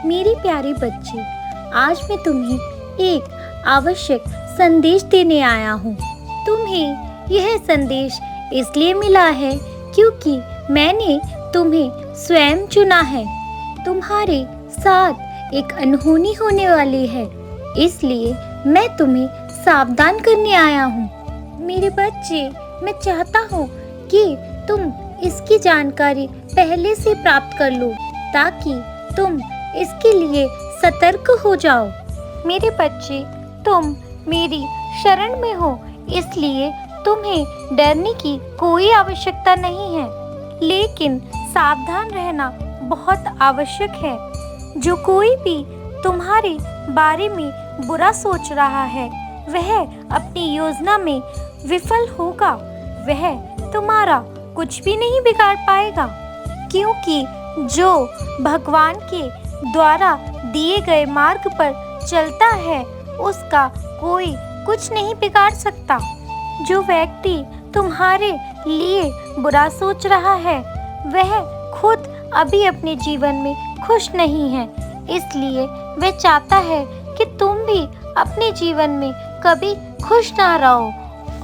मेरे प्यारे बच्चे, आज मैं तुम्हें एक आवश्यक संदेश देने आया हूँ। तुम्हें यह संदेश इसलिए मिला है क्योंकि मैंने तुम्हें स्वयं चुना है। तुम्हारे साथ एक अनहोनी होने वाली है, इसलिए मैं तुम्हें सावधान करने आया हूँ। मेरे बच्चे, मैं चाहता हूँ कि तुम इसकी जानकारी पहले से प्राप्त कर लो ताकि तुम इसके लिए सतर्क हो जाओ। मेरे बच्चे, तुम मेरी शरण में हो, इसलिए तुम्हें डरने की कोई आवश्यकता नहीं है, लेकिन सावधान रहना बहुत आवश्यक है। जो कोई भी तुम्हारे बारे में बुरा सोच रहा है, वह अपनी योजना में विफल होगा। वह तुम्हारा कुछ भी नहीं बिगाड़ पाएगा, क्योंकि जो भगवान के द्वारा दिए गए मार्ग पर चलता है, उसका कोई कुछ नहीं बिगाड़ सकता। जो व्यक्ति तुम्हारे लिए बुरा सोच रहा है, वह खुद अभी अपने जीवन में खुश नहीं है, इसलिए वह चाहता है कि तुम भी अपने जीवन में कभी खुश ना रहो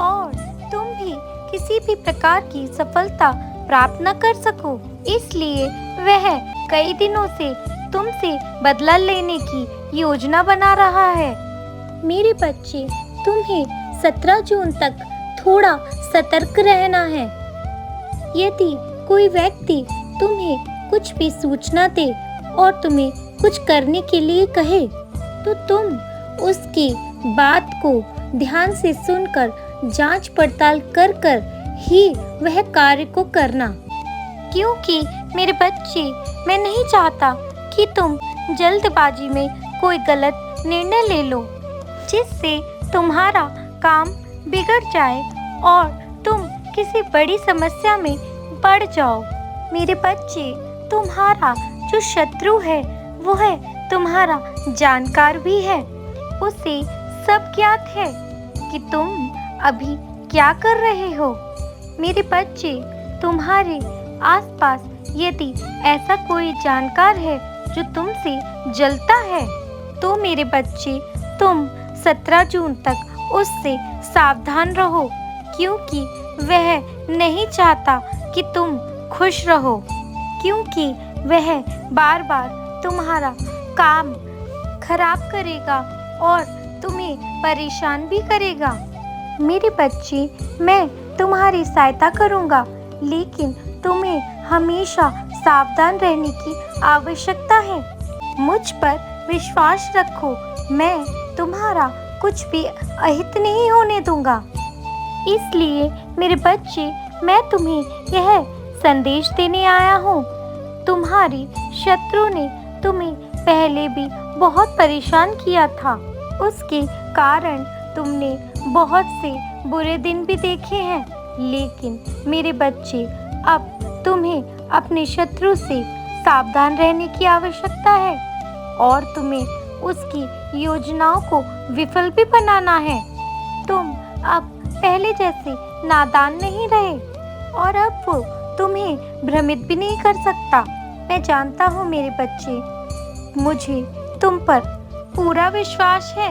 और तुम भी किसी भी प्रकार की सफलता प्राप्त न कर सको। इसलिए वह कई दिनों से तुमसे बदला लेने की योजना बना रहा है। मेरे बच्चे, तुम्हें 17 जून तक थोड़ा सतर्क रहना है। यदि कोई व्यक्ति तुम्हें कुछ भी सूचना दे और तुम्हें कुछ करने के लिए कहे, तो तुम उसकी बात को ध्यान से सुनकर जांच पड़ताल कर कर ही वह कार्य को करना। क्योंकि मेरे बच्चे, मैं नहीं चाहता कि तुम जल्दबाजी में कोई गलत निर्णय ले लो, जिससे तुम्हारा काम बिगड़ जाए और तुम किसी बड़ी समस्या में पड़ जाओ। मेरे बच्चे, तुम्हारा जो शत्रु है, वो है तुम्हारा जानकार भी है। उसे सब ज्ञात है कि तुम अभी क्या कर रहे हो। मेरे बच्चे, तुम्हारे आसपास यदि ऐसा कोई जानकार है जो तुमसे जलता है, तो मेरे बच्चे, तुम 17 जून तक उससे सावधान रहो, क्योंकि वह नहीं चाहता कि तुम खुश रहो, क्योंकि वह बार बार तुम्हारा काम खराब करेगा और तुम्हें परेशान भी करेगा। मेरे बच्चे, मैं तुम्हारी सहायता करूंगा, लेकिन तुम्हें हमेशा सावधान रहने की आवश्यकता है। मुझ पर विश्वास रखो, मैं तुम्हारा कुछ भी अहित नहीं होने दूंगा। इसलिए मेरे बच्चे, मैं तुम्हें यह संदेश देने आया हूँ। तुम्हारी शत्रु ने तुम्हें पहले भी बहुत परेशान किया था, उसके कारण तुमने बहुत से बुरे दिन भी देखे हैं। लेकिन मेरे बच्चे, अब तुम्हें अपने शत्रु से सावधान रहने की आवश्यकता है और तुम्हें उसकी योजनाओं को विफल भी बनाना है। तुम अब पहले जैसे नादान नहीं रहे और अब वो तुम्हें भ्रमित भी नहीं कर सकता। मैं जानता हूँ मेरे बच्चे, मुझे तुम पर पूरा विश्वास है।